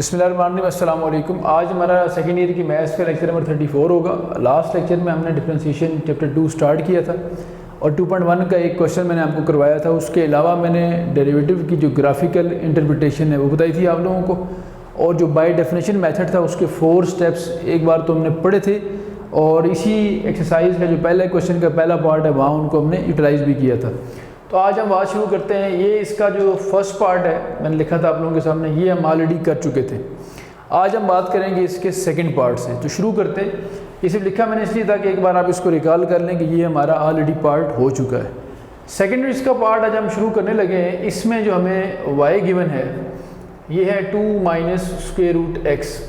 बिस्मिल्लाहिर्रहमानिर्रहीम, अस्सलाम वालेकुम। आज हमारा सेकेंड ईयर की मैथ्स का लेक्चर नंबर 34 होगा। लास्ट लेक्चर में हमने डिफरेंशिएशन चैप्टर 2 स्टार्ट किया था और 2.1 का एक क्वेश्चन मैंने आपको करवाया था। उसके अलावा मैंने डेरिवेटिव की जो ग्राफिकल इंटरप्रिटेशन है वो बताई थी आप लोगों को, और जो बाय डेफिनेशन मेथड था उसके 4 स्टेप्स एक बार तो हमने पढ़े थे, और इसी एक्सरसाइज का जो पहला क्वेश्चन का पहला पार्ट है वहाँ उनको हमने यूटिलाइज भी किया था। तो आज हम बात शुरू करते हैं। ये इसका जो फर्स्ट पार्ट है मैंने लिखा था आप लोगों के सामने, ये हम ऑलरेडी कर चुके थे। आज हम बात करेंगे इसके सेकंड पार्ट से। तो शुरू करते हैं। ये सिर्फ लिखा मैंने इसलिए था कि एक बार आप इसको रिकॉल कर लें कि ये हमारा ऑलरेडी पार्ट हो चुका है। सेकेंड इसका पार्ट आज हम शुरू करने लगे हैं। इसमें जो हमें y गिवन है ये है 2 माइनस स्क्वायर रूट एक्स।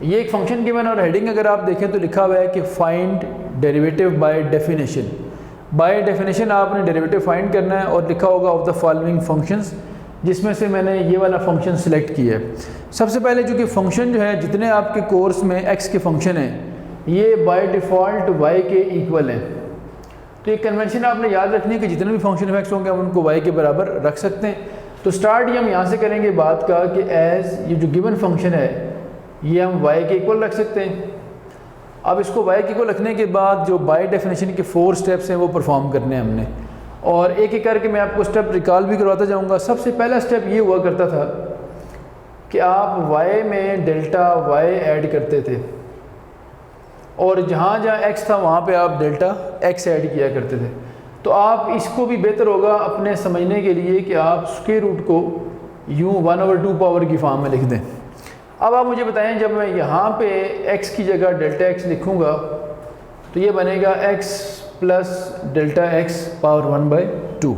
ये एक फंक्शन गिवन और हेडिंग अगर आप देखें तो लिखा हुआ है कि find derivative by definition. By definition आपने डेरिवेटिव फाइंड करना है और लिखा होगा ऑफ द फॉलोइंग फंक्शंस, जिसमें से मैंने ये वाला फंक्शन सिलेक्ट किया है। सबसे पहले चूँकि फंक्शन जो है जितने आपके कोर्स में x के फंक्शन हैं ये बाय डिफ़ॉल्ट y के इक्वल हैं। तो ये कन्वेंशन आपने याद रखनी है कि जितने भी फंक्शन x होंगे हम उनको y के बराबर रख सकते हैं। तो स्टार्ट हम यहाँ से करेंगे बात का कि एज़ ये जो गिवन फंक्शन है ये हम y के इक्वल रख सकते हैं। अब इसको y के इक्वल रखने के बाद जो बाय डेफिनेशन के 4 स्टेप्स हैं वो परफॉर्म करने हैं हमने, और एक एक करके मैं आपको स्टेप रिकॉल भी करवाता जाऊंगा। सबसे पहला स्टेप ये हुआ करता था कि आप y में डेल्टा y ऐड करते थे, और जहाँ जहाँ x था वहाँ पे आप डेल्टा x ऐड किया करते थे। तो आप इसको भी बेहतर होगा अपने समझने के लिए कि आप स्क्वायर रूट को यूँ 1/2 पावर की फॉर्म में लिख दें। अब आप मुझे बताएं, जब मैं यहाँ पे x की जगह डेल्टा x लिखूँगा तो ये बनेगा x plus delta x power 1/2।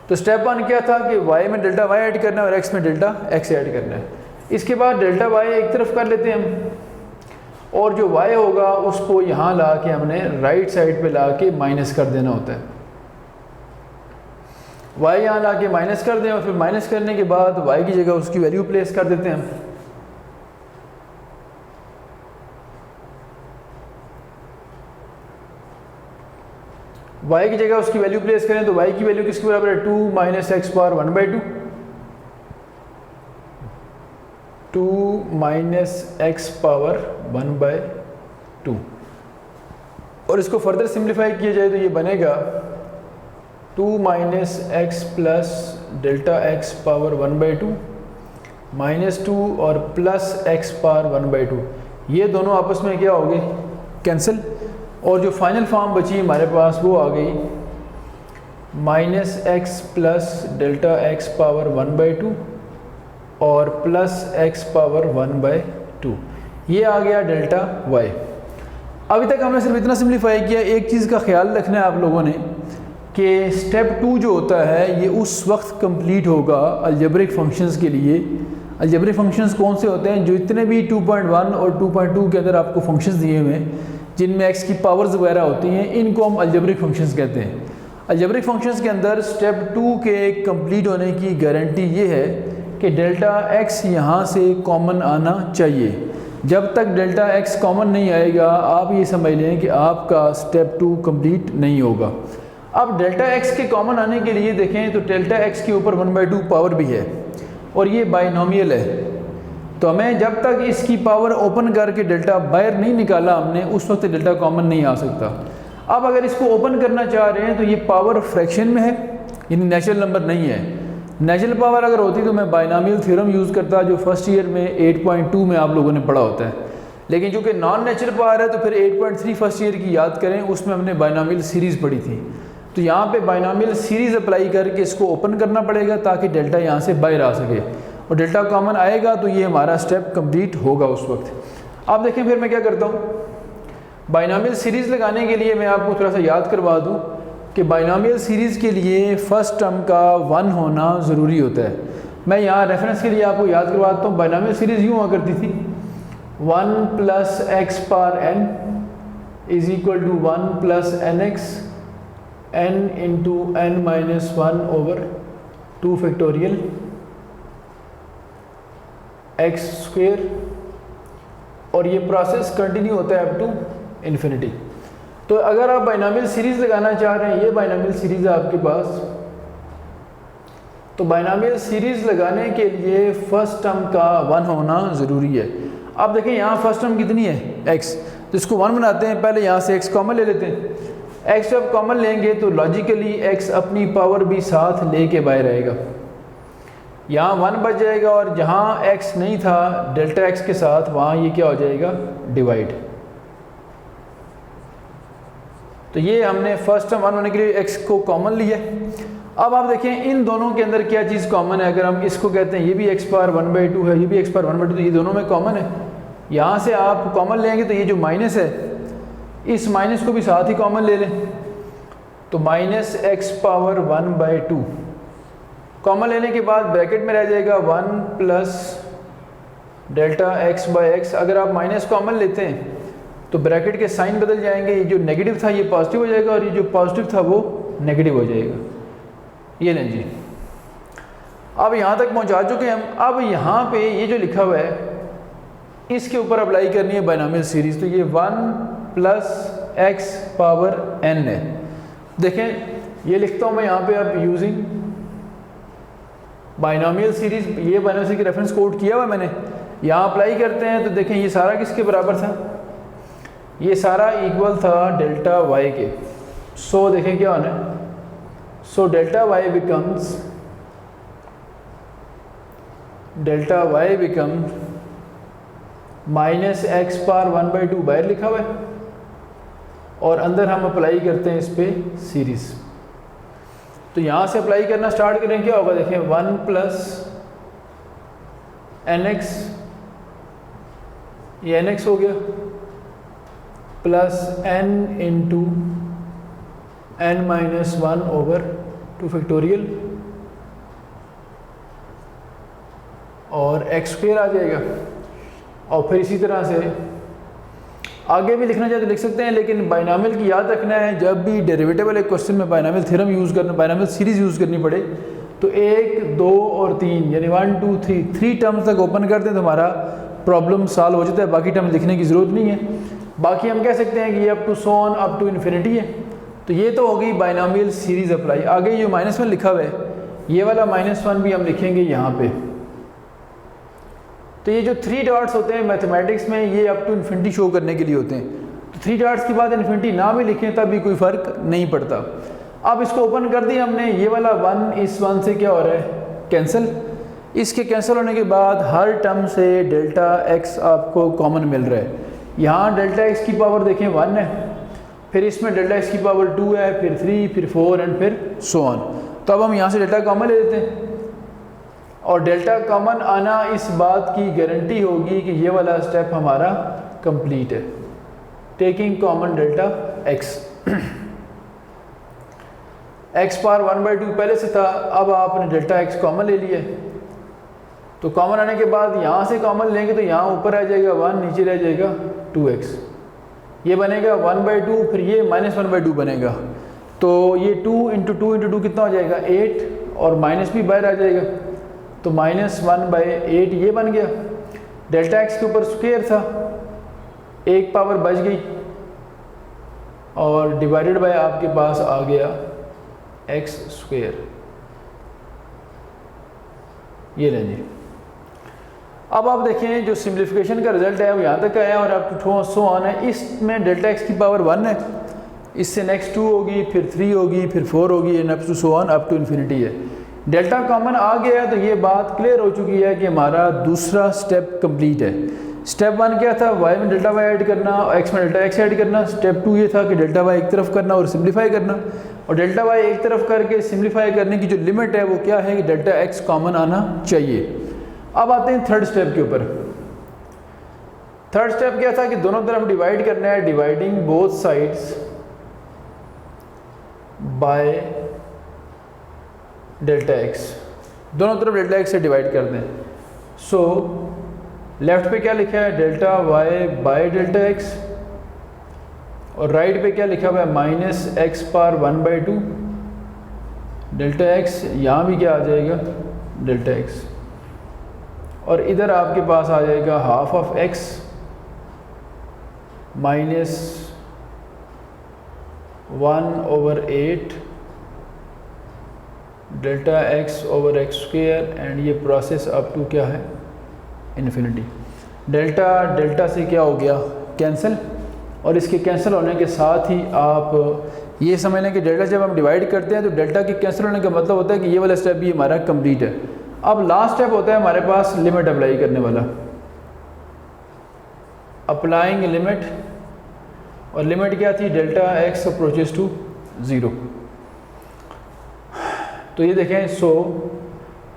तो स्टेप 1 क्या था कि y में डेल्टा y ऐड करना है और x में डेल्टा x ऐड करना है। इसके बाद डेल्टा y एक तरफ कर लेते हैं हम, और जो y होगा उसको यहाँ ला के हमने राइट साइड पे ला के माइनस कर देना होता है। y यहाँ ला के माइनस कर दें और फिर माइनस करने के बाद y की जगह उसकी वैल्यू प्लेस कर देते हैं हम। y की जगह उसकी वैल्यू प्लेस करें तो y की वैल्यू किसके बराबर है? 2 minus x power 1/2। 2 minus x power 1/2, और इसको फर्दर सिंप्लीफाई किया जाए तो ये बनेगा 2 minus x plus delta x power 1/2 minus 2 और प्लस एक्स पावर 1/2। ये दोनों आपस में क्या हो गए? कैंसिल। और जो फाइनल फॉर्म बची हमारे पास वो आ गई minus x plus delta x power 1/2 और प्लस एक्स पावर 1/2। ये आ गया डेल्टा y। अभी तक हमने सिर्फ इतना सिंप्लीफाई किया। एक चीज़ का ख्याल रखना है आप लोगों ने कि स्टेप 2 जो होता है ये उस वक्त कंप्लीट होगा अलजेब्रिक फंक्शंस के लिए। अलजेब्रिक फंक्शंस कौन से होते हैं? जो इतने भी 2.1 और 2.2 के अंदर आपको फंक्शंस दिए हुए हैं जिनमें x की पावर्स वगैरह होती हैं, इनको हम अलजेब्रिक फंक्शंस कहते हैं। अलजेब्रिक फंक्शंस के अंदर स्टेप 2 के कंप्लीट होने की गारंटी ये है कि डेल्टा x यहाँ से कॉमन आना चाहिए। जब तक डेल्टा x कॉमन नहीं आएगा आप ये समझ लें कि आपका स्टेप 2 कंप्लीट नहीं होगा। अब डेल्टा x के कॉमन आने के लिए देखें तो डेल्टा x के ऊपर 1/2 पावर भी है और ये बाइनोमियल है। तो हमें जब तक इसकी पावर ओपन करके डेल्टा बाहर नहीं निकाला हमने उस वक्त डेल्टा कॉमन नहीं आ सकता। अब अगर इसको ओपन करना चाह रहे हैं तो ये पावर फ्रैक्शन में है, यानी नेचुरल नंबर नहीं है। नेचुरल पावर अगर होती तो मैं बाइनोमियल थ्योरम यूज़ करता, जो फर्स्ट ईयर में 8.2 में आप लोगों ने पढ़ा होता है। लेकिन चूँकि नॉन नेचुरल पावर है तो फिर 8.3 फर्स्ट ईयर की याद करें, उसमें हमने बाइनोमियल सीरीज़ पढ़ी थी। तो यहाँ पे बाइनोमियल सीरीज़ अप्लाई करके इसको ओपन करना पड़ेगा ताकि डेल्टा यहाँ से बाहर आ सके, और डेल्टा कॉमन आएगा तो ये हमारा स्टेप कंप्लीट होगा उस वक्त। अब देखें फिर मैं क्या करता हूँ, बाइनोमियल सीरीज़ लगाने के लिए मैं आपको थोड़ा सा याद करवा दूँ कि बाइनोमियल सीरीज़ के लिए फ़र्स्ट टर्म का 1 होना ज़रूरी होता है। मैं यहाँ रेफरेंस के लिए आपको याद करवाता हूँ। बाइनोमियल सीरीज़ यूँ हुआ करती थी 1 plus x power n is equal to 1 plus nx n into n minus 1 over 2 factorial x square, और ये प्रोसेस कंटिन्यू होता है अप टू इन्फिनिटी। तो अगर आप बाइनोमियल सीरीज़ लगाना चाह रहे हैं, ये बाइनोमियल सीरीज़ है आपके पास तो बाइनोमियल सीरीज़ लगाने के लिए फर्स्ट टर्म का 1 होना ज़रूरी है। अब देखें यहाँ फर्स्ट टर्म कितनी है x, तो इसको 1 बनाते हैं। पहले यहाँ से x कॉमन ले लेते हैं। x जब कॉमन लेंगे तो लॉजिकली x अपनी पावर भी साथ लेके बाहर आएगा, यहाँ 1 बच जाएगा और जहाँ x नहीं था डेल्टा x के साथ वहाँ ये क्या हो जाएगा, डिवाइड। तो ये हमने फर्स्ट टर्म 1 होने के लिए x को कॉमन लिया। अब आप देखें इन दोनों के अंदर क्या चीज़ कॉमन है। अगर हम इसको कहते हैं ये भी x पावर 1/2 है, ये भी x पावर 1/2, तो ये दोनों में कॉमन है। यहाँ से आप कॉमन लेंगे तो ये जो माइनस है इस माइनस को भी साथ ही कॉमन ले लें, तो माइनस x पावर 1/2 कॉमन लेने के बाद ब्रैकेट में रह जाएगा 1 plus delta x by x. अगर आप माइनस कॉमन लेते हैं तो ब्रैकेट के साइन बदल जाएंगे, ये जो नेगेटिव था ये पॉजिटिव हो जाएगा और ये जो पॉजिटिव था वो नेगेटिव हो जाएगा। ये लें जी, अब यहाँ तक पहुँचा चुके हैं हम। अब यहाँ पे ये जो लिखा हुआ है इसके ऊपर अप्लाई करनी है बाइनोमियल सीरीज़, तो ये 1 प्लस x पावर n है। देखें ये लिखता हूँ मैं यहाँ पे अब यूजिंग बाइनोमियल सीरीज़, ये बाइनोमियल सीरीज़ की रेफरेंस कोड किया हुआ मैंने, यहाँ अप्लाई करते हैं तो देखें ये सारा किसके बराबर था, ये सारा इक्वल था डेल्टा y के। सो देखें क्या होना है, so delta y becomes minus x power 1/2 बाहर लिखा हुआ है और अंदर हम अप्लाई करते हैं इस पे सीरीज़। तो यहाँ से अप्लाई करना स्टार्ट करें, क्या होगा देखें 1 प्लस nx, ये nx हो गया, plus n into n minus 1 over 2 factorial और x स्क्वायर आ जाएगा। और फिर इसी तरह से आगे भी लिखना चाहे तो लिख सकते हैं, लेकिन बाइनोमियल की याद रखना है जब भी डेरिवेटिव वाले क्वेश्चन में बाइनोमियल थ्योरम यूज़ करना, बाइनोमियल सीरीज़ यूज़ करनी पड़े तो 1, 2 और 3 यानी 1, 2, 3 टर्म्स तक ओपन कर दें तो हमारा प्रॉब्लम सॉल्व हो जाता है, बाकी टर्म लिखने की ज़रूरत नहीं है। बाकी हम कह सकते हैं कि ये up to so on up to infinity है। तो ये तो हो गई बाइनोमियल सीरीज़ अप्लाई। आगे ये -1 लिखा हुआ है, ये वाला -1 भी हम लिखेंगे यहाँ पे। तो ये जो 3 डॉट्स होते हैं मैथमेटिक्स में ये अप टू इन्फिनिटी शो करने के लिए होते हैं, तो 3 डॉट्स के बाद इन्फिनिटी ना भी लिखें तब भी कोई फ़र्क नहीं पड़ता। अब इसको ओपन कर दिया हमने, ये वाला 1 इस 1 से क्या हो रहा है, कैंसिल। इसके कैंसिल होने के बाद हर टर्म से डेल्टा x आपको कॉमन मिल रहा है। यहाँ डेल्टा x की पावर देखें 1 है, फिर इसमें डेल्टा x की पावर 2 है, फिर 3, फिर 4 एंड फिर सो ऑन। तो अब हम यहाँ से डेल्टा कॉमन ले लेते हैं और डेल्टा कॉमन आना इस बात की गारंटी होगी कि ये वाला स्टेप हमारा कंप्लीट है, taking common delta x। x power 1/2 पहले से था, अब आपने डेल्टा x कॉमन ले लिया, तो कॉमन आने के बाद यहाँ से कॉमन लेंगे तो यहाँ ऊपर आ जाएगा 1, नीचे रह जाएगा 2x, ये बनेगा 1/2, फिर ये -1/2 बनेगा। तो ये 2 × 2 × 2 कितना हो जाएगा 8 और माइनस भी बाहर आ जाएगा, तो -1/8 ये बन गया। डेल्टा x के ऊपर स्क्वायर था, एक पावर बच गई और डिवाइडेड बाय आपके पास आ गया x स्क्वायर। ये लें जी। अब आप देखें जो सिंप्लीफिकेशन का रिजल्ट है वो यहाँ तक आया और आप टू सो ऑन है। इसमें डेल्टा x की पावर 1 है, इससे नेक्स्ट 2 होगी, फिर 3 होगी, फिर 4 होगी and up to so on up to infinity है। डेल्टा कॉमन आ गया है तो ये बात क्लियर हो चुकी है कि हमारा दूसरा स्टेप कंप्लीट है। स्टेप 1 क्या था, y में डेल्टा y ऐड करना और x में डेल्टा x ऐड करना। स्टेप 2 ये था कि डेल्टा y एक तरफ करना और सिंप्लीफाई करना, और डेल्टा y एक तरफ करके सिंप्लीफाई करने की जो लिमिट है वो क्या है कि डेल्टा x कॉमन आना चाहिए। अब आते हैं थर्ड स्टेप के ऊपर। थर्ड स्टेप क्या था कि दोनों तरफ डिवाइड करना है, dividing both sides by delta x। दोनों तरफ डेल्टा x से डिवाइड कर दें। सो लेफ्ट पे क्या लिखा है, delta y by delta x, और राइट पे क्या लिखा हुआ है -x पावर 1/2 डेल्टा x। यहाँ भी क्या आ जाएगा डेल्टा x, और इधर आपके पास आ जाएगा half of x -1/8 delta x over x square and ये प्रोसेस अप टू क्या है इन्फिनिटी। डेल्टा डेल्टा से क्या हो गया कैंसिल, और इसके कैंसिल होने के साथ ही आप ये समझ लें कि डेल्टा जब हम डिवाइड करते हैं तो डेल्टा के कैंसिल होने का मतलब होता है कि ये वाला स्टेप भी हमारा कंप्लीट है। अब लास्ट स्टेप होता है हमारे पास लिमिट अप्लाई करने वाला, अप्लाइंग लिमिट, और लिमिट क्या थी डेल्टा एक्स अप्रोचेस टू 0। तो ये देखें, सो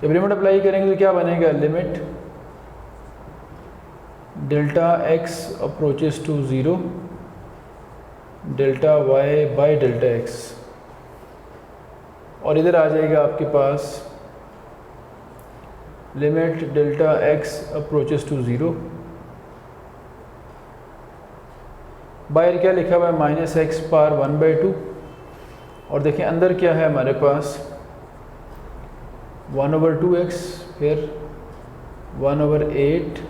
जब लिमिट अप्लाई करेंगे तो क्या बनेगा, limit delta x approaches to 0 delta y by delta x, और इधर आ जाएगा आपके पास limit delta x approaches to 0 बाहर क्या लिखा हुआ है माइनस एक्स पावर 1/2, और देखें अंदर क्या है हमारे पास 1/2x, फिर 1/8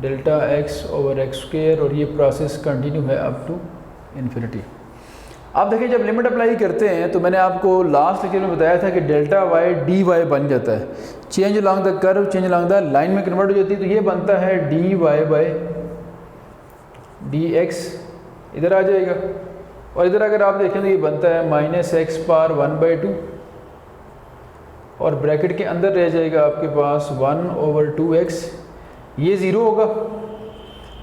delta x over x square, और ये प्रोसेस कंटिन्यू है अप टू इन्फिनिटी। आप देखिए जब लिमिट अप्लाई करते हैं तो मैंने आपको लास्ट लेक्चर में बताया था कि डेल्टा वाई डी वाई बन जाता है, change along the curve, change along the line में कन्वर्ट हो जाती है, तो ये बनता है d y by d x, इधर आ जाएगा, और इधर अगर आप देखें तो ये बनता है माइनस एक्स पावर 1/2, और ब्रैकेट के अंदर रह जाएगा आपके पास 1/2x, ये ज़ीरो होगा,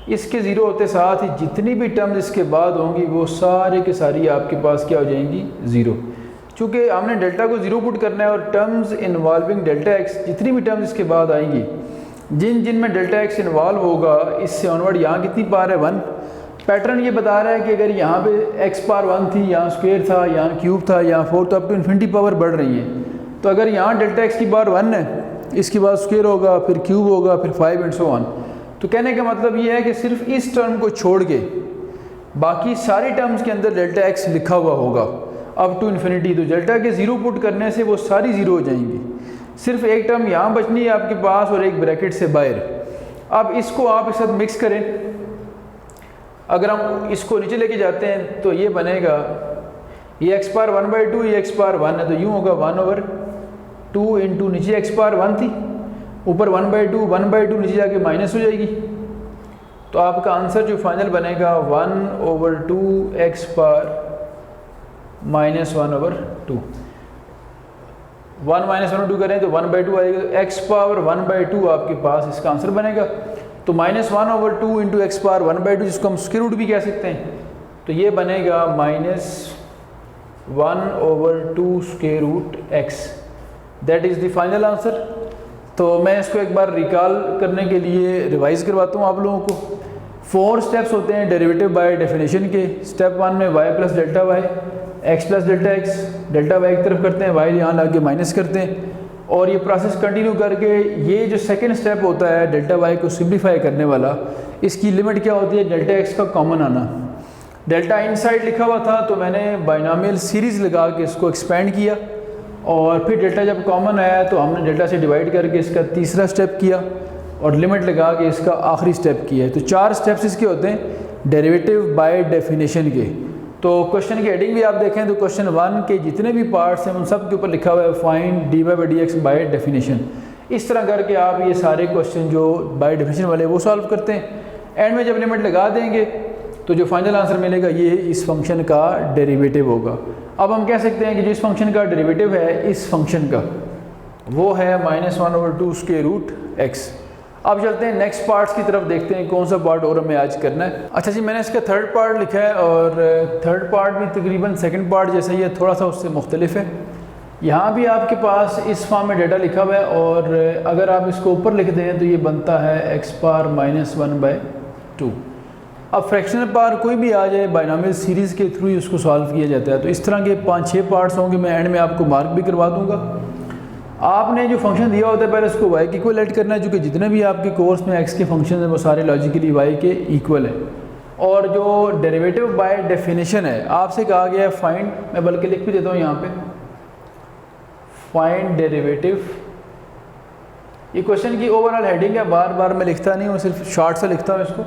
इसके ज़ीरो होते साथ ही जितनी भी टर्म्स इसके बाद होंगी वो सारे के सारी आपके पास क्या हो जाएंगी ज़ीरो। चूँकि हमने डेल्टा को ज़ीरो पुट करना है और टर्म्स इन्वॉल्विंग डेल्टा एक्स, जितनी भी टर्म्स इसके बाद आएंगी जिन में डेल्टा एक्स इन्वॉल्व होगा, इससे ऑनवर्ड यहाँ कितनी पावर है 1। पैटर्न ये बता रहा है कि अगर यहाँ पे x पावर 1 थी, यहाँ स्क्वायर था, यहाँ क्यूब था, यहाँ 4, तो अब तो इन्फिनिटी पावर बढ़ रही है। तो अगर यहाँ डेल्टा एक्स की पावर 1 है, इसके बाद स्क्वायर होगा, फिर क्यूब होगा, फिर 5 एंड सो ऑन। तो कहने का मतलब ये है कि सिर्फ इस टर्म को छोड़ के बाकी सारी टर्म्स के अंदर डेल्टा एक्स लिखा हुआ होगा अप टू इन्फिनिटी। तो डेल्टा के ज़ीरो पुट करने से वो सारी ज़ीरो हो जाएंगी, सिर्फ एक टर्म यहाँ बचनी है आपके पास और एक ब्रैकेट से बाहर। अब इसको आप इस साथ मिक्स करें, अगर हम इसको नीचे लेके जाते हैं तो ये बनेगा, ये x पावर 1/2, ये x पावर 1 है, तो यूँ होगा 1/2 इंटू नीचे x पावर 1 थी, ऊपर 1/2 नीचे जाके माइनस हो जाएगी, तो आपका आंसर जो फाइनल बनेगा 1/2x पावर -1/2। 1 -1/2 करें तो 1/2 आएगा, x पावर 1/2 आपके पास इसका आंसर बनेगा। तो -1/2 इंटू एक्स पावर 1/2, जिसको हम स्क्वायर रूट भी कह सकते हैं, तो ये बनेगा -1/2 square root x, that is the final answer. तो मैं इसको एक बार रिकॉल करने के लिए रिवाइज करवाता हूँ आप लोगों को। 4 स्टेप्स होते हैं डेरिवेटिव बाय डेफिनेशन के। स्टेप 1 में y plus delta y, x plus delta x, delta y की तरफ करते हैं, y यहाँ ला के माइनस करते हैं, और ये प्रोसेस कंटिन्यू करके ये जो सेकंड स्टेप होता है डेल्टा वाई को सिंप्लीफाई करने वाला, इसकी लिमिट क्या होती है, डेल्टा एक्स का कॉमन आना। डेल्टा इनसाइड लिखा हुआ था तो मैंने बाइनोमियल सीरीज़ लगा के इसको एक्सपेंड किया, और फिर डेल्टा जब कॉमन आया तो हमने डेल्टा से डिवाइड करके इसका तीसरा स्टेप किया, और लिमिट लगा के इसका आखिरी स्टेप किया है। तो 4 स्टेप्स इसके होते हैं डेरिवेटिव बाय डेफिनेशन के। तो क्वेश्चन की हेडिंग भी आप देखें तो क्वेश्चन 1 के जितने भी पार्ट्स हैं उन सब के ऊपर लिखा हुआ है find dy by dx by definition. इस तरह करके आप ये सारे क्वेश्चन जो बाय डेफिनेशन वाले वो सॉल्व करते हैं। एंड में जब लिमिट लगा देंगे तो जो फाइनल आंसर मिलेगा ये इस फंक्शन का डेरिवेटिव होगा। अब हम कह सकते हैं कि जिस फंक्शन का डेरिवेटिव है इस फंक्शन का वो है -1/2 स्क्वायर रूट x। अब चलते हैं नेक्स्ट पार्ट्स की तरफ, देखते हैं कौन सा पार्ट और हमें आज करना है। अच्छा जी, मैंने इसका थर्ड पार्ट लिखा है और थर्ड पार्ट भी तकरीबन सेकंड पार्ट जैसा ही है, थोड़ा सा उससे मुख्तलिफ है। यहाँ भी आपके पास इस फॉर्म में डेटा लिखा हुआ है, और अगर आप इसको ऊपर लिखते हैं तो ये बनता है x पावर -1/2। अब फ्रैक्शनल पावर कोई भी आ जाए बाइनोमियल सीरीज़ के थ्रू ही उसको सॉल्व किया जाता है। तो इस तरह के 5-6 पार्ट्स होंगे, मैं एंड में आपको मार्क भी करवा दूँगा। आपने जो फंक्शन दिया होता है पहले उसको y के इक्वल ऐड करना है, चूँकि जितने भी आपके कोर्स में x के फंक्शन हैं वो सारे लॉजिकली y के इक्वल हैं। और जो डेरिवेटिव बाय डेफिनेशन है आपसे कहा गया है फाइंड, मैं बल्कि लिख भी देता हूँ यहाँ पे, फाइंड डेरिवेटिव। ये क्वेश्चन की ओवरऑल हेडिंग है, बार बार मैं लिखता नहीं हूँ, सिर्फ शॉर्ट से लिखता हूँ इसको।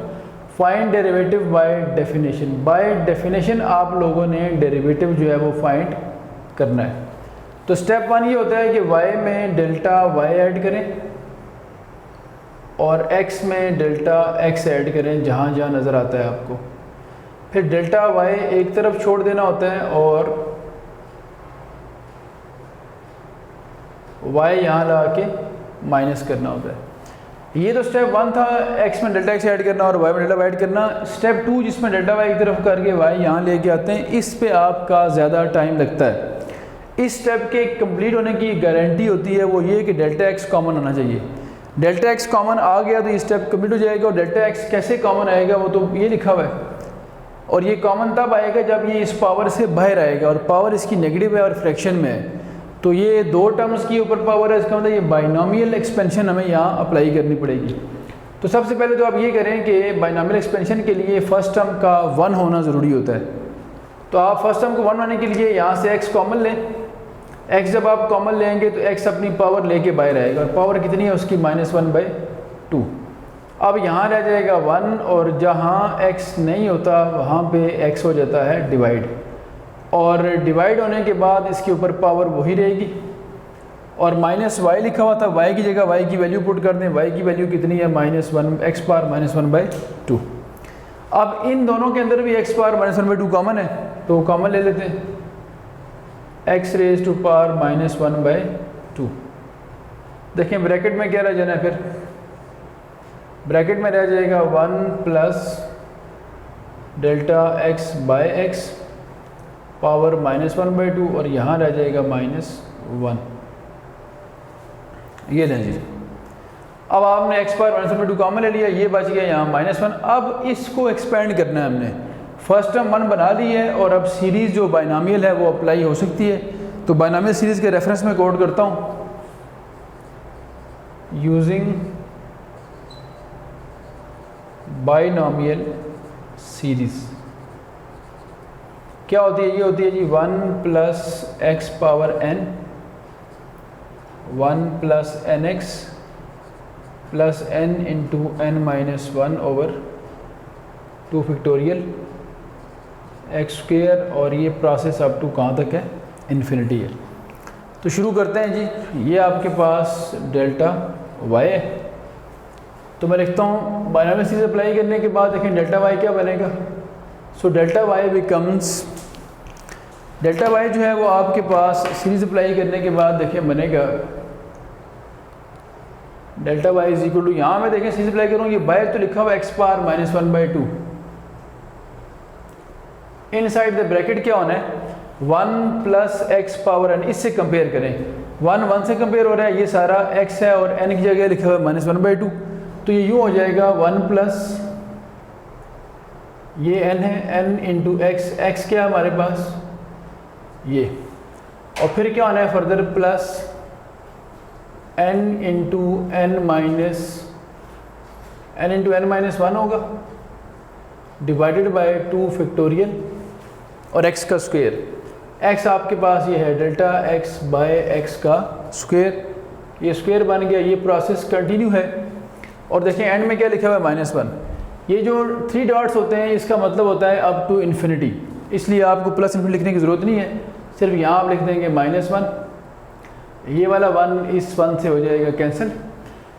Find derivative by definition. By definition आप लोगों ने डेरिवेटिव जो है वो फाइंड करना है। तो स्टेप 1 ये होता है कि y में डेल्टा y ऐड करें और x में डेल्टा x ऐड करें जहाँ जहाँ नज़र आता है आपको। फिर डेल्टा y एक तरफ छोड़ देना होता है और y यहाँ ला के माइनस करना होता है। ये तो स्टेप 1 था, x में डेल्टा x ऐड करना और y में डेल्टा y ऐड करना। स्टेप 2 जिसमें डेल्टा y एक तरफ करके y यहाँ लेके आते हैं, इस पे आपका ज़्यादा टाइम लगता है। इस स्टेप के कंप्लीट होने की गारंटी होती है वो ये कि डेल्टा x कॉमन आना चाहिए। डेल्टा x कॉमन आ गया तो ये स्टेप कंप्लीट हो जाएगा। और डेल्टा x कैसे कॉमन आएगा वो तो ये लिखा हुआ है, और ये कॉमन तब आएगा जब ये इस पावर से बाहर आएगा और पावर इसकी नेगेटिव है और फ्रैक्शन में है। तो ये दो टर्म्स की ऊपर पावर है, इसका मतलब ये बाइनोमियल एक्सपेंशन हमें यहाँ अप्लाई करनी पड़ेगी। तो सबसे पहले तो आप ये करें कि बाइनोमियल एक्सपेंशन के लिए फर्स्ट टर्म का 1 होना ज़रूरी होता है। तो आप फर्स्ट टर्म को 1 होने के लिए यहाँ से x कॉमन लें। x जब आप कॉमन लेंगे तो x अपनी पावर लेके बाहर आएगा और पावर कितनी है उसकी -1/2। अब यहाँ रह जाएगा 1 और जहाँ x नहीं होता वहाँ पे x हो जाता है डिवाइड, और डिवाइड होने के बाद इसके ऊपर पावर वही रहेगी और -y लिखा हुआ था, y की जगह y की वैल्यू पुट कर दें। y की वैल्यू कितनी है x पावर -1/2। अब इन दोनों के अंदर भी x पावर -1/2 कॉमन है तो कॉमन ले लेते हैं, x रेज़ टू पावर -1/2। देखें ब्रैकेट में क्या रह जाना है, फिर ब्रैकेट में रह जाएगा 1 plus delta x by x power -1/2 और यहाँ रह जाएगा -1। ये लें जी। अब आपने x पावर -1/2 कॉमन ले लिया, ये बच गया यहाँ -1। अब इसको एक्सपेंड करना है हमने। फर्स्ट टर्म 1 बना ली है और अब सीरीज़ जो बाइनोमियल है वो अप्लाई हो सकती है। तो बाइनोमियल सीरीज़ के रेफरेंस में कोड करता हूँ, यूजिंग बाइनोमियल सीरीज़ क्या होती है, ये होती है जी 1 plus x power n 1 plus nx plus n into n-1 over 2 factorial x square, और ये प्रोसेस अप टू कहाँ तक है, इन्फिनिटी है। तो शुरू करते हैं जी। ये आपके पास डेल्टा y है, तो मैं लिखता हूँ बाइनोमियल सीरीज अप्लाई करने के बाद देखें डेल्टा y क्या बनेगा। So delta y becomes, delta y जो है वो आपके पास सीरीज अप्लाई करने के बाद देखें बनेगा delta y is equal to, यहाँ मैं देखें सीरीज अप्लाई करूँ, ये बाहर तो लिखा हुआ x power -1/2, inside the bracket क्या होना है 1 प्लस x पावर n। इससे कंपेयर करें, 1 से कंपेयर हो रहा है, ये सारा x है और n की जगह लिखा हुआ है -1/2, तो ये यूँ हो जाएगा 1 प्लस ये n है, n इंटू x क्या है हमारे पास ये, और फिर क्या होना है further plus n into n-1 होगा डिवाइडेड बाय 2 फैक्टोरियल और x का स्क्वायर। x आपके पास ये है डेल्टा x बाय x का स्क्वायर, ये स्क्वायर बन गया। ये प्रोसेस कंटिन्यू है और देखें एंड में क्या लिखा हुआ है -1। ये जो 3 डॉट्स होते हैं इसका मतलब होता है अप टू इन्फिनिटी, इसलिए आपको प्लस इन्फिनिटी लिखने की ज़रूरत नहीं है, सिर्फ यहाँ आप लिख देंगे -1। ये वाला 1 इस 1 से हो जाएगा कैंसिल,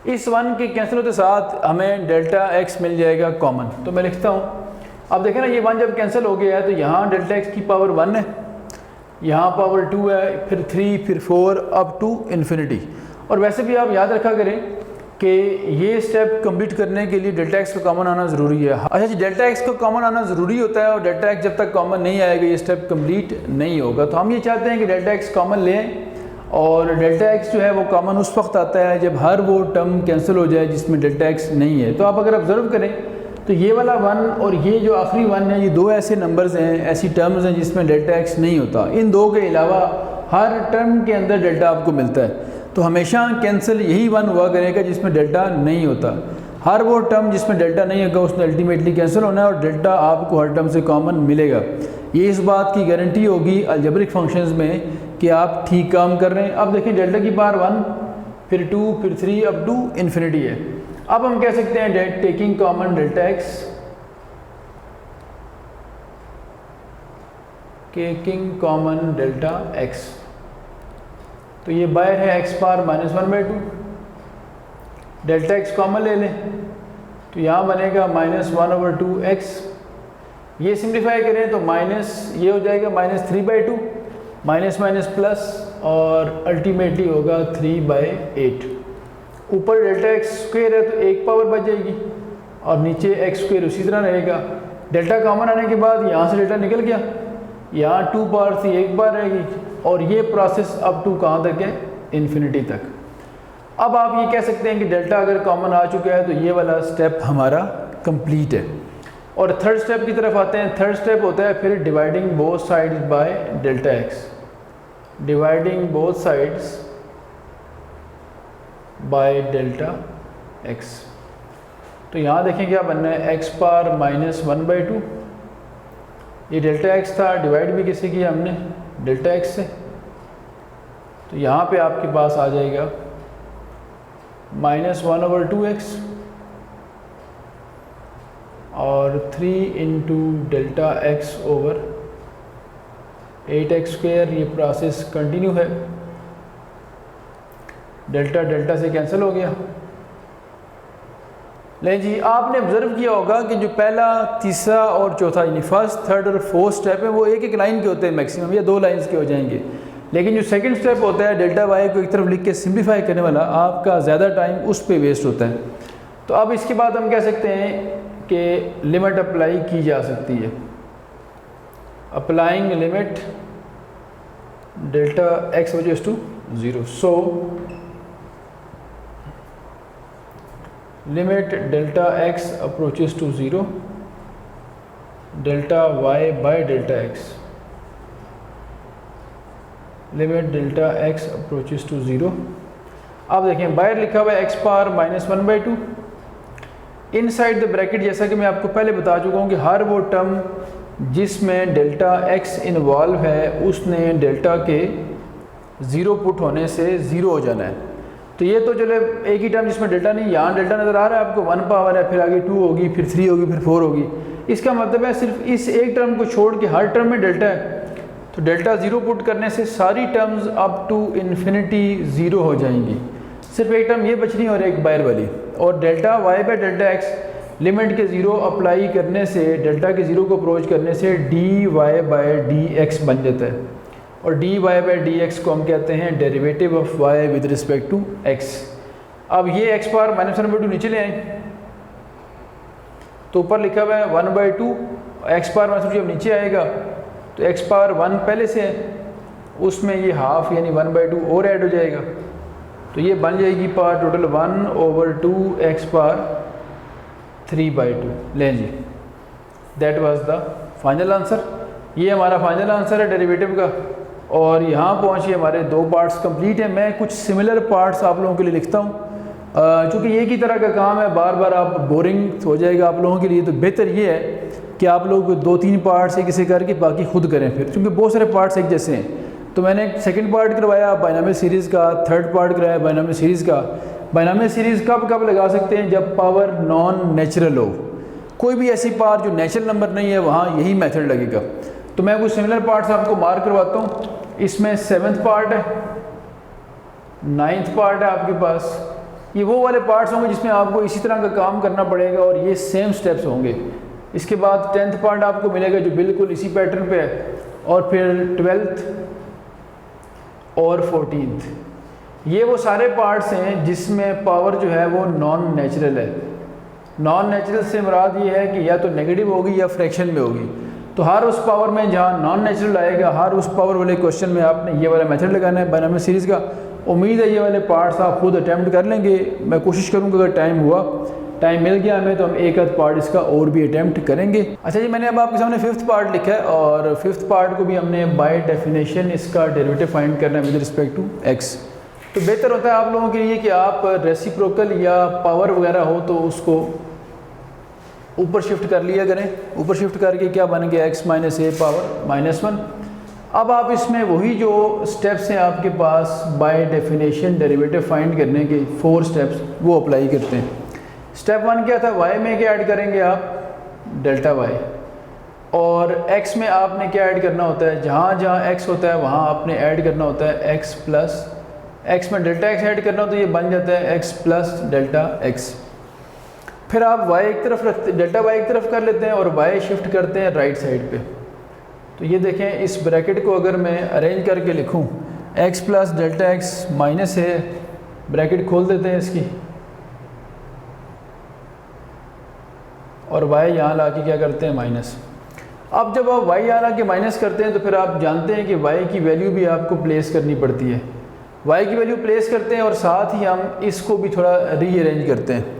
इस 1 के कैंसिल होते साथ हमें डेल्टा x मिल जाएगा कॉमन। तो मैं लिखता हूँ, अब देखें ना ये 1 जब कैंसिल हो गया है तो यहाँ डेल्टा x की पावर 1 है, यहाँ पावर 2 है, फिर 3, फिर 4 अप टू इन्फिनिटी। और वैसे भी आप याद रखा करें कि ये स्टेप कंप्लीट करने के लिए डेल्टा x का कॉमन आना ज़रूरी है। अच्छा जी, डेल्टा x का कॉमन आना ज़रूरी होता है और डेल्टा x जब तक कॉमन नहीं आएगा ये स्टेप कंप्लीट नहीं होगा। तो हम ये चाहते हैं कि डेल्टा x कॉमन लें, और डेल्टा x जो है वो कॉमन उस वक्त आता है जब हर वो टर्म कैंसिल हो जाए जिसमें डेल्टा x नहीं है। तो आप अगर ऑब्जर्व करें तो ये वाला 1 और ये जो आखिरी 1 है, ये दो ऐसे नंबर्स हैं, ऐसी टर्म्स हैं जिसमें डेल्टा x नहीं होता। इन दो के अलावा हर टर्म के अंदर डेल्टा आपको मिलता है। तो हमेशा कैंसिल यही 1 हुआ करेगा जिसमें डेल्टा नहीं होता। हर वो टर्म जिसमें डेल्टा नहीं होगा उसमें अल्टीमेटली कैंसिल होना है और डेल्टा आपको हर टर्म से कॉमन मिलेगा। ये इस बात की गारंटी होगी अलजेब्रिक फंक्शंस में कि आप ठीक काम कर रहे हैं। अब देखिए डेल्टा की पावर 1, फिर 2, फिर 3 अप टू इन्फिनिटी है। अब हम कह सकते हैं that taking common delta x, taking common delta x, तो ये बाहर है x power -1/2, delta x common ले लें तो यहाँ बनेगा -1/2x। ये सिंप्लीफाई करें तो माइनस ये हो जाएगा -3/2, माइनस माइनस प्लस और अल्टीमेटली होगा 3/8। ऊपर डेल्टा एक्स स्क्वेयर है तो एक पावर बच जाएगी और नीचे एक्स स्क्वेयर उसी तरह रहेगा। डेल्टा कॉमन आने के बाद यहाँ से डेल्टा निकल गया, यहाँ 2 पावर थी एक बार रहेगी और ये प्रोसेस अप टू कहाँ तक है, इन्फिनिटी तक। अब आप ये कह सकते हैं कि डेल्टा अगर कॉमन आ चुका है तो ये वाला स्टेप हमारा कंप्लीट है। और थर्ड स्टेप की तरफ आते हैं। थर्ड स्टेप होता है फिर dividing both sides by delta x, dividing both sides by delta x. तो यहाँ देखें क्या बनना है, एक्स पावर -1/2, ये डेल्टा एक्स था, डिवाइड भी किसे किया हमने, डेल्टा एक्स से। तो यहाँ पे आपके पास आ जाएगा -1/2x और 3 into delta x over 8x square. ये प्रोसेस कंटिन्यू है, डेल्टा डेल्टा से कैंसिल हो गया। ले जी, आपने ऑब्जर्व किया होगा कि जो पहला, तीसरा और चौथा यानी फर्स्ट, थर्ड और फोर्थ स्टेप है वो एक एक लाइन के होते हैं मैक्सिमम, या 2 लाइंस के हो जाएंगे। लेकिन जो सेकंड स्टेप होता है डेल्टा वाई को एक तरफ लिख के सिंप्लीफाई करने वाला, आपका ज़्यादा टाइम उस पे वेस्ट होता है। तो अब इसके बाद हम कह सकते हैं कि लिमिट अप्लाई की जा सकती है। अप्लाइंग लिमिट डेल्टा एक्स वजह to 0, so limit delta x approaches to 0, delta y by delta x, limit delta x approaches to 0। अब देखें बाहर लिखा हुआ है x power -1/2, inside the bracket जैसा कि मैं आपको पहले बता चुका हूँ कि हर वो टर्म जिसमें डेल्टा एक्स इन्वॉल्व है उसने डेल्टा के 0 पुट होने से 0 हो जाना है। तो ये तो चले एक ही टर्म जिसमें डेल्टा नहीं, यहाँ डेल्टा नज़र आ रहा है आपको, 1 पावर है, फिर आगे 2 होगी, फिर 3 होगी, फिर 4 होगी। इसका मतलब है सिर्फ इस एक टर्म को छोड़ के हर टर्म में डेल्टा है। तो डेल्टा 0 पुट करने से सारी टर्म्स अप टू इन्फिनिटी 0 हो जाएंगी, सिर्फ एक टर्म ये बचनी और एक बाहर वाली। और delta y by delta x limit के 0 अप्लाई करने से, डेल्टा के 0 को अप्रोच करने से d y by d x बन जाता है। और d y by d x को हम कहते हैं derivative of y with respect to x. अब ये एक्स पावर -1/2 नीचे ले आए तो ऊपर लिखा हुआ है 1/2, एक्स पावर -2 जब नीचे आएगा तो एक्स पावर 1 पहले से है, उसमें ये हाफ यानी 1/2 और ऐड हो जाएगा। तो ये बन जाएगी पावर टोटल 1/2 एक्स पावर 3/2। लें जी, that was the final answer. ये हमारा फाइनल आंसर है डेरिवेटिव का। और यहाँ पहुँचे हमारे 2 पार्ट्स कंप्लीट हैं। मैं कुछ सिमिलर पार्ट्स आप लोगों के लिए लिखता हूँ, चूँकि एक ही तरह का काम है, बार बार आप बोरिंग हो जाएगा आप लोगों के लिए। तो बेहतर ये है कि आप लोग 2-3 पार्ट्स एक इसे करके बाकी खुद करें फिर, क्योंकि बहुत सारे पार्ट्स एक जैसे हैं। तो मैंने सेकंड पार्ट करवाया बाइनोमियल सीरीज़ का, थर्ड पार्ट करवाया बाइनोमियल सीरीज़ का। बाइनोमियल सीरीज़ कब लगा सकते हैं, जब पावर नॉन नेचुरल हो। कोई भी ऐसी पावर जो नेचुरल नंबर नहीं है वहाँ यही मेथड लगेगा। तो मैं कुछ सिमिलर पार्ट्स आपको मार्क करवाता हूँ। इसमें 7th पार्ट है, 9th पार्ट है आपके पास। ये वो वाले पार्ट्स होंगे जिसमें आपको इसी तरह का काम करना पड़ेगा और ये सेम स्टेप्स होंगे। इसके बाद 10th पार्ट आपको मिलेगा जो बिल्कुल इसी पैटर्न पे है, और फिर 12th और 14th। ये वो सारे पार्ट्स हैं जिसमें पावर जो है वो नॉन नेचुरल है। नॉन नेचुरल से मुराद ये है कि या तो नेगेटिव होगी या फ्रैक्शन में होगी। तो हर उस पावर में जहाँ नॉन नेचुरल आएगा, हर उस पावर वाले क्वेश्चन में आपने ये वाला मेथड लगाना है बाइनोमियल सीरीज़ का। उम्मीद है ये वाले पार्ट्स आप खुद अटैम्प्ट कर लेंगे। मैं कोशिश करूँगा अगर टाइम हुआ, टाइम मिल गया हमें, तो हम एक आध पार्ट इसका और भी अटैम्प्ट करेंगे। अच्छा जी, मैंने अब आपके सामने 5th पार्ट लिखा है और 5th पार्ट को भी हमने बाय डेफिनेशन इसका डेरिवेटिव फाइंड करना है विद रिस्पेक्ट टू एक्स। तो बेहतर होता है आप लोगों के लिए कि आप रेसिप्रोकल या पावर वगैरह हो तो उसको ऊपर शिफ्ट कर लिया करें। ऊपर शिफ्ट करके क्या बन गया, x - a पावर -1। अब आप इसमें वही जो स्टेप्स हैं आपके पास बाय डेफिनेशन डेरिवेटिव फाइंड करने के 4 स्टेप्स, वो अप्लाई करते हैं। स्टेप 1 क्या था, y में क्या ऐड करेंगे आप, डेल्टा y। और x में आपने क्या ऐड करना होता है, जहाँ जहाँ x होता है वहाँ आपने ऐड करना होता है x + x में डेल्टा x ऐड करना हो तो ये बन जाता है x प्लस डेल्टा x। फिर आप y एक तरफ रखते, डेल्टा y एक तरफ कर लेते हैं और y शिफ्ट करते हैं राइट साइड पे। तो ये देखें, इस ब्रैकेट को अगर मैं अरेंज करके लिखूं, x plus delta x minus है, ब्रैकेट खोल देते हैं इसकी, और y यहाँ ला के क्या करते हैं माइनस। अब जब आप y यहाँ ला के माइनस करते हैं तो फिर आप जानते हैं कि y की वैल्यू भी आपको प्लेस करनी पड़ती है। y की वैल्यू प्लेस करते हैं और साथ ही हम इसको भी थोड़ा रीअरेंज करते हैं।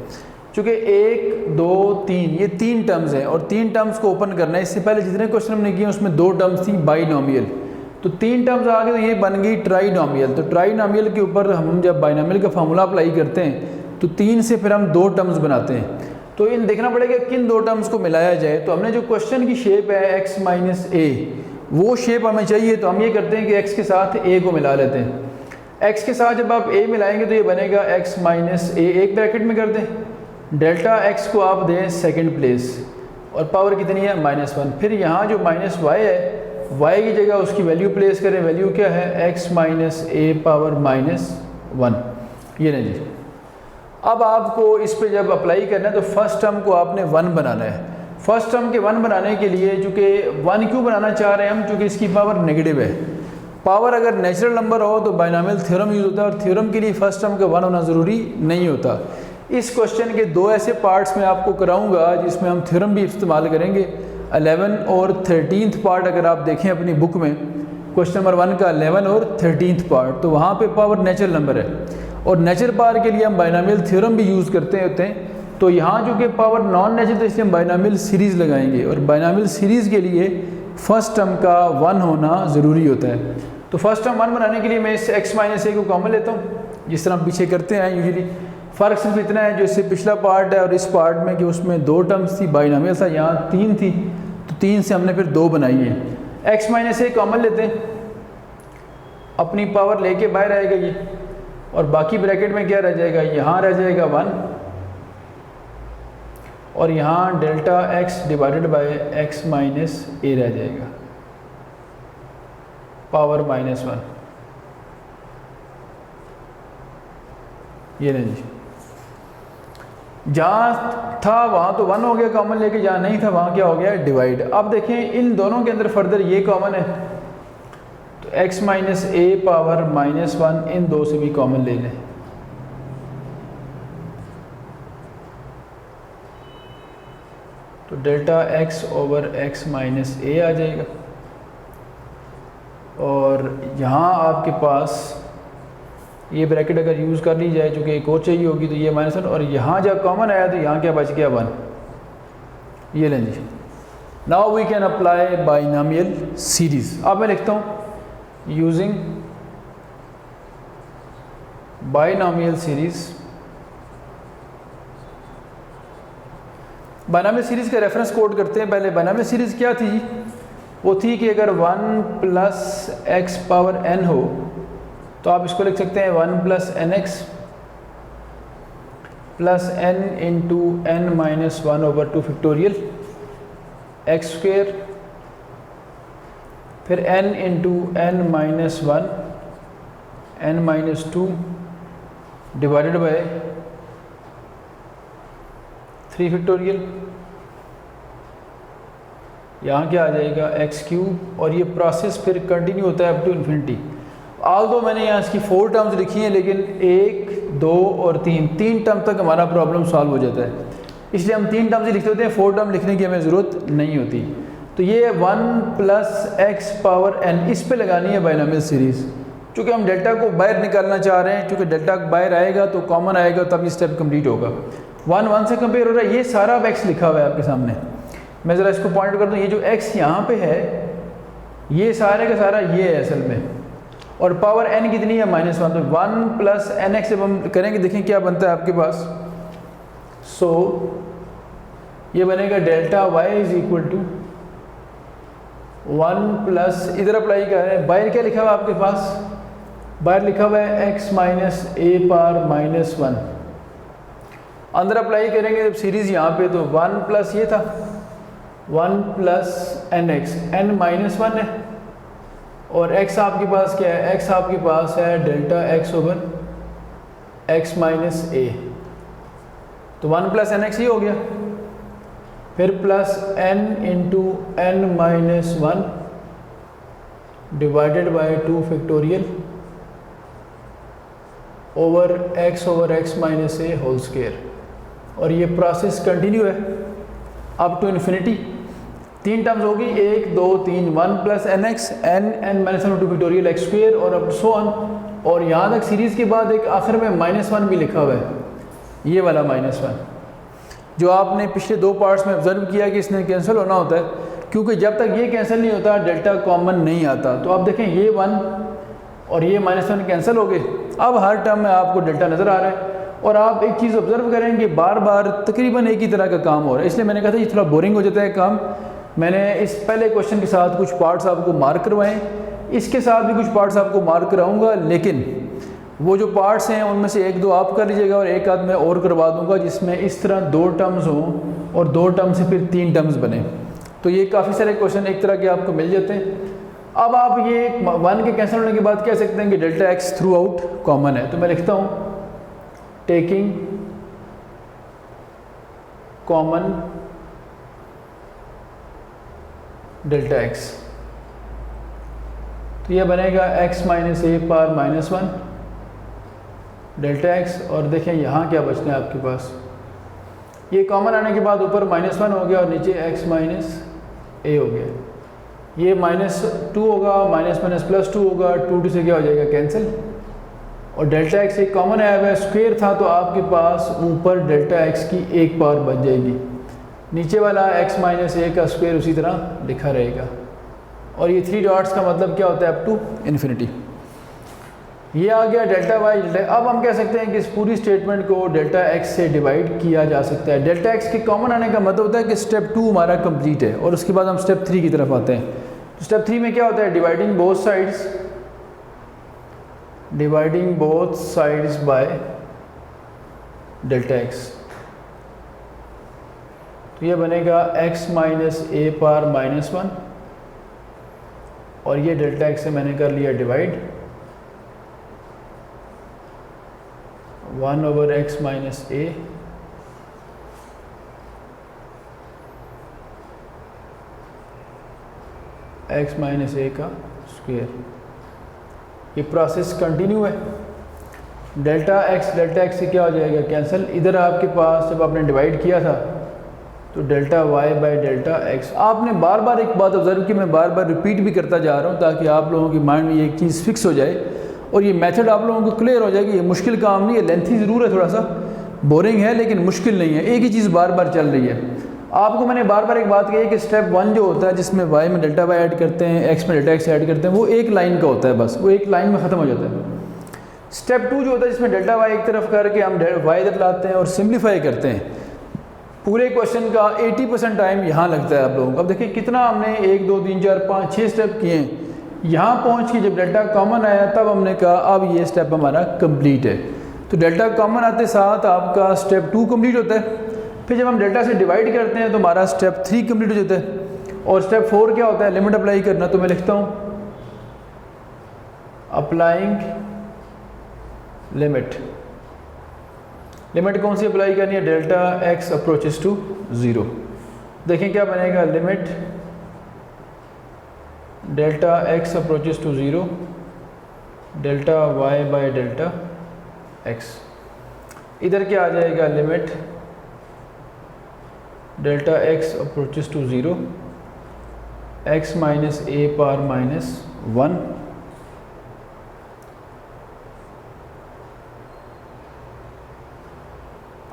चूँकि 1 2 3 ये 3 टर्म्स हैं और 3 टर्म्स को ओपन करना है। इससे पहले जितने क्वेश्चन हमने किए उसमें 2 टर्म्स थी बाइनोमियल, तो 3 टर्म्स आ गए तो ये बन गई ट्राइनोमियल। तो ट्राइनोमियल के ऊपर हम जब बाइनोमियल का फार्मूला अप्लाई करते हैं तो 3 से फिर हम 2 टर्म्स बनाते हैं। तो इन देखना पड़ेगा किन 2 टर्म्स को मिलाया जाए। तो हमने जो क्वेश्चन की शेप है x माइनस ए, वो शेप हमें चाहिए, तो हम ये करते हैं कि x के साथ a को मिला लेते हैं। x के साथ जब आप a मिलाएंगे तो ये बनेगा x माइनस ए, एक ब्रैकेट में कर दें, डेल्टा x को आप दें सेकंड प्लेस और पावर कितनी है -1। फिर यहाँ जो माइनस y है, y की जगह उसकी वैल्यू प्लेस करें, वैल्यू क्या है x माइनस ए पावर -1। ये नहीं जी। अब आपको इस पे जब अप्लाई करना है तो फर्स्ट टर्म को आपने 1 बनाना है। फर्स्ट टर्म के 1 बनाने के लिए, चूँकि 1 क्यों बनाना चाह रहे हैं हम, क्योंकि इसकी पावर नेगेटिव है। पावर अगर नेचुरल नंबर हो तो बाइनोमियल थ्योरम यूज़ होता है, और थ्योरम के लिए फर्स्ट टर्म का 1 होना ज़रूरी नहीं होता। इस क्वेश्चन के 2 ऐसे पार्ट्स में आपको कराऊंगा जिसमें हम थ्योरम भी इस्तेमाल करेंगे। 11 और 13th पार्ट अगर आप देखें अपनी बुक में, क्वेश्चन नंबर 1 का 11 और 13th पार्ट, तो वहाँ पे पावर नेचुरल नंबर है और नेचुरल पावर के लिए हम बाइनोमियल थ्योरम भी यूज़ करते होते हैं। तो यहाँ जो कि पावर नॉन नेचुरल, तो इसलिए हम बाइनोमियल सीरीज़ लगाएंगे, और बाइनोमियल सीरीज़ के लिए फर्स्ट टर्म का 1 होना ज़रूरी होता है। तो फर्स्ट टर्म 1 बनाने के लिए मैं इस x माइनस ए को कॉमन लेता हूँ, जिस तरह हम पीछे करते हैं यूजुअली। फ़र्क सिर्फ इतना है जो इससे पिछला पार्ट है और इस पार्ट में, कि उसमें 2 टर्म्स थी, बाइनोमियल था, यहाँ 3 थी, तो 3 से हमने फिर 2 बनाई है। x माइनस ए कॉमन लेते हैं, अपनी पावर लेके बाहर आएगा ये, और बाकी ब्रैकेट में क्या रह जाएगा, यहाँ रह जाएगा 1, और यहाँ delta x divided by x minus a रह जाएगा, पावर -1। ये नहीं जी, जहाँ था वहाँ तो 1 हो गया कॉमन लेके, जहाँ नहीं था वहाँ क्या हो गया, डिवाइड। अब देखें इन दोनों के अंदर फर्दर ये कॉमन है, तो x माइनस ए पावर -1 इन 2 से भी कॉमन ले लें। तो delta x over x minus a आ जाएगा, और यहाँ आपके पास ये ब्रैकेट अगर यूज़ कर ली जाए, चूँकि एक और चाहिए होगी, तो ये -1, और यहाँ जब कॉमन आया तो यहाँ क्या बच गया, 1। ये लें जी। Now we can apply binomial series. अब मैं लिखता हूँ using binomial series. Binomial series का रेफरेंस कोड करते हैं। पहले बाइनोमियल सीरीज़ क्या थी, वो थी कि अगर 1 प्लस x पावर n हो तो आप इसको लिख सकते हैं 1 plus nx plus n into n minus 1 over 2 factorial x square, फिर n into n minus 1 n minus 2 divided by 3 factorial. यहाँ क्या आ जाएगा, x क्यूब, और ये प्रोसेस फिर कंटिन्यू होता है अप टू इन्फिनिटी। ऑल्दो मैंने यहाँ इसकी 4 टर्म्स लिखी हैं, लेकिन 1 2 और 3 टर्म तक हमारा प्रॉब्लम सॉल्व हो जाता है, इसलिए हम 3 टर्म्स ही लिखते होते हैं, 4 टर्म लिखने की हमें ज़रूरत नहीं होती। तो ये 1 प्लस x पावर n, इस पे लगानी है बाइनोमियल सीरीज़। चूँकि हम डेल्टा को बाहर निकालना चाह रहे हैं, चूँकि डेल्टा बाहर आएगा तो कॉमन आएगा, तब ये स्टेप कंप्लीट होगा। 1 से कंपेयर हो रहा है, ये सारा अब x लिखा हुआ है आपके सामने। मैं ज़रा इसको पॉइंट कर दूँ, ये जो x यहाँ पे है, ये सारे का सारा ये है असल में, और पावर n कितनी है, -1। तो 1 प्लस nx जब हम करेंगे, देखें क्या बनता है आपके पास। सो ये बनेगा delta y is equal to 1 plus, इधर अप्लाई कर रहे हैं, बाहर क्या लिखा हुआ है आपके पास, बाहर लिखा हुआ है x माइनस ए पावर -1। अंदर अप्लाई करेंगे जब सीरीज़ यहाँ पे, तो 1 प्लस ये था 1 प्लस nx, n -1 है, और x आपके पास क्या है, x आपके पास है delta x over x minus a, तो 1 प्लस एन एक्स ही हो गया, फिर plus n into n minus 1 divided by 2 factorial over x minus a whole square. और ये प्रोसेस कंटिन्यू है अप टू इन्फिनिटी। 3 टर्म्स होगी, 1 2 3, 1 plus n x n minus 1 two factorial x square और up so on. और यहाँ तक series के बाद एक आखिर में -1 भी लिखा हुआ है, ये वाला -1 जो आपने पिछले 2 पार्ट्स में ऑब्जर्व किया कि इसने कैंसिल होना होता है, क्योंकि जब तक ये कैंसिल नहीं होता डेल्टा कॉमन नहीं आता। तो आप देखें ये 1 और ये -1 कैंसिल हो गए, अब हर टर्म में आपको डेल्टा नज़र आ रहा है। और आप एक चीज़ ऑब्जर्व करें कि बार बार तकरीबन एक ही तरह का काम हो रहा है, इसलिए मैंने कहा था ये थोड़ा बोरिंग हो जाता है काम। मैंने इस पहले क्वेश्चन के साथ कुछ पार्ट्स आपको मार्क करवाएं, इसके साथ भी कुछ पार्ट्स आपको मार्क कराऊंगा, लेकिन वो जो पार्ट्स हैं उनमें से 1 2 आप कर लीजिएगा और एक आध मैं और करवा दूंगा, जिसमें इस तरह 2 टर्म्स हों और 2 टर्म से फिर 3 टर्म्स बने। तो ये काफ़ी सारे क्वेश्चन एक तरह के आपको मिल जाते हैं। अब आप ये 1 के कैंसिल होने के बाद कह सकते हैं कि delta x through out common है, तो मैं लिखता हूँ टेकिंग कॉमन डेल्टा x, तो यह बनेगा x minus a power -1 delta x। और देखें यहाँ क्या बचना है आपके पास, ये कॉमन आने के बाद ऊपर -1 हो गया और नीचे x माइनस ए हो गया, ये -2 होगा, -+2 होगा, 2 से क्या हो जाएगा कैंसिल, और डेल्टा x एक कॉमन आया हुआ है, स्क्वायर था तो आपके पास ऊपर डेल्टा x की 1 पावर बच जाएगी, नीचे वाला x माइनस ए का स्क्वायर उसी तरह लिखा रहेगा। और ये 3 डॉट्स का मतलब क्या होता है, अप टू इन्फिनिटी। ये आ गया डेल्टा वाई डेल्टा। अब हम कह सकते हैं कि इस पूरी स्टेटमेंट को डेल्टा x से डिवाइड किया जा सकता है। डेल्टा x के कॉमन आने का मतलब होता है कि स्टेप 2 हमारा कंप्लीट है और उसके बाद हम स्टेप 3 की तरफ आते हैं। तो स्टेप 3 में क्या होता है, dividing both sides by delta x। तो ये बनेगा x माइनस ए पावर -1 और ये डेल्टा x से मैंने कर लिया डिवाइड 1/x माइनस ए x माइनस ए का स्क्वायर। ये प्रोसेस कंटिन्यू है। डेल्टा x से क्या हो जाएगा कैंसिल, इधर आपके पास जब आपने डिवाइड किया था तो delta y by delta x। आपने बार बार एक बात ऑब्जर्व की, मैं बार बार रिपीट भी करता जा रहा हूँ ताकि आप लोगों की माइंड में ये एक चीज़ फिक्स हो जाए और ये मेथड आप लोगों को क्लियर हो जाएगी। ये मुश्किल काम नहीं है, लेंथी ज़रूर है, थोड़ा सा बोरिंग है लेकिन मुश्किल नहीं है, एक ही चीज़ बार बार चल रही है। आपको मैंने बार बार एक बात कही है कि स्टेप 1 जो होता है जिसमें y में डेल्टा y ऐड करते हैं, x में डेल्टा x ऐड करते हैं, वो एक लाइन का होता है, बस वो एक लाइन में ख़त्म हो जाता है। स्टेप 2 जो होता है जिसमें डेल्टा y एक तरफ करके हम y इधर लाते हैं और सिंप्लीफाई करते हैं, पूरे क्वेश्चन का 80% टाइम यहाँ लगता है आप लोगों को। अब देखिए कितना हमने 1 2 3 4 5 6 स्टेप किए हैं, यहाँ पहुँच के जब डेल्टा कॉमन आया तब हमने कहा अब ये स्टेप हमारा कंप्लीट है। तो डेल्टा कॉमन आते साथ आपका स्टेप 2 कंप्लीट होता है। फिर जब हम डेल्टा से डिवाइड करते हैं तो हमारा स्टेप 3 कंप्लीट हो जाता है। और स्टेप 4 क्या होता है, लिमिट अप्लाई करना। तो मैं लिखता हूँ अप्लाइंग लिमिट कौन सी अप्लाई करनी है, डेल्टा x अप्रोचेस टू 0। देखें क्या बनेगा, limit delta x approaches to 0 delta y by delta x। इधर क्या आ जाएगा, limit delta x approaches to 0 x minus a power -1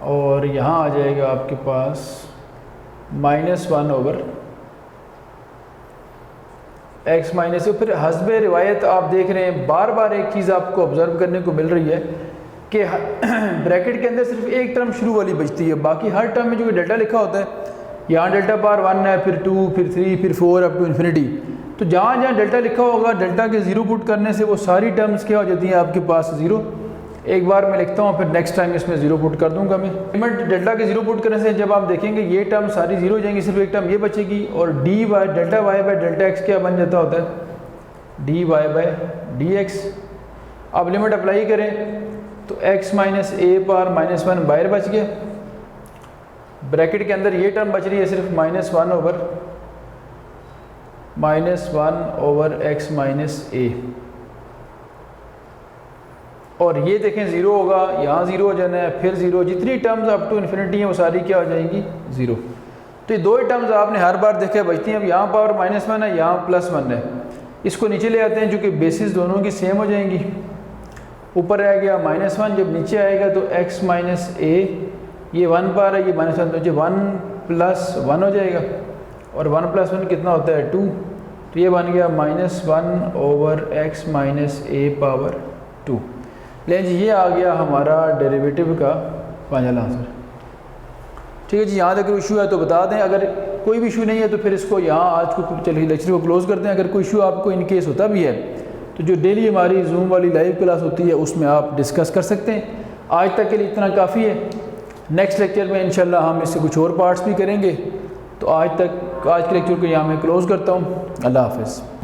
और यहाँ आ जाएगा आपके पास -1 ओवर x माइनस। फिर हस्बे रिवायत आप देख रहे हैं बार बार एक चीज़ आपको ऑब्जर्व करने को मिल रही है कि ब्रैकेट के अंदर सिर्फ एक टर्म शुरू वाली बचती है, बाकी हर टर्म में जो डेल्टा लिखा होता है, यहाँ डेल्टा पावर 1 है, फिर 2, फिर 3, फिर 4 अप टू इन्फिनिटी। तो जहाँ जहाँ डेल्टा लिखा होगा डेल्टा के 0 पुट करने से वो सारी टर्म्स क्या हो जाती हैं आपके पास 0। एक बार मैं लिखता हूँ, फिर नेक्स्ट टाइम इसमें 0 पुट कर दूंगा मैं। लिमिट डेल्टा के 0 पुट करने से जब आप देखेंगे ये टर्म सारी 0 हो जाएंगी, सिर्फ एक टर्म ये बचेगी और d by delta y by delta x क्या बन जाता होता है, d y by d x. अब लिमिट अप्लाई करें तो x माइनस ए पावर -1 बाहर बच गया, ब्रैकेट के अंदर ये टर्म बच रही है सिर्फ -1 ओवर x माइनस ए। और ये देखें ज़ीरो होगा, यहाँ ज़ीरो हो जाना है, फिर ज़ीरो, जितनी टर्म्स अप टू इन्फिनिटी हैं वो सारी क्या हो जाएंगी, ज़ीरो। तो ये दो ही टर्म्स आपने हर बार देखे बचती हैं। अब यहाँ पावर -1 है, यहाँ +1 है, इसको नीचे ले आते हैं जो कि बेसिस दोनों की सेम हो जाएंगी। ऊपर रह गया -1, जब नीचे आएगा तो x माइनस ए, ये 1 पावर है, ये -1, तो ये 1 + 1 हो जाएगा, और 1 + 1 कितना होता है 2, तो ये बन गया -1 over x minus a power 2। लेकिन जी ये आ गया हमारा डेरिवेटिव का फाइनल आंसर। ठीक है जी, यहाँ तक इशू है तो बता दें, अगर कोई भी इशू नहीं है तो फिर इसको यहाँ आज को चलिए लेक्चर को क्लोज़ करते हैं। अगर कोई इशू आपको इन केस होता भी है तो जो डेली हमारी जूम वाली लाइव क्लास होती है उसमें आप डिस्कस कर सकते हैं। आज तक के लिए इतना काफ़ी है, नेक्स्ट लेक्चर में इंशाल्लाह हम इससे कुछ और पार्ट्स भी करेंगे। तो आज के लेक्चर को यहाँ मैं क्लोज़ करता हूँ। अल्लाह हाफ़िज़।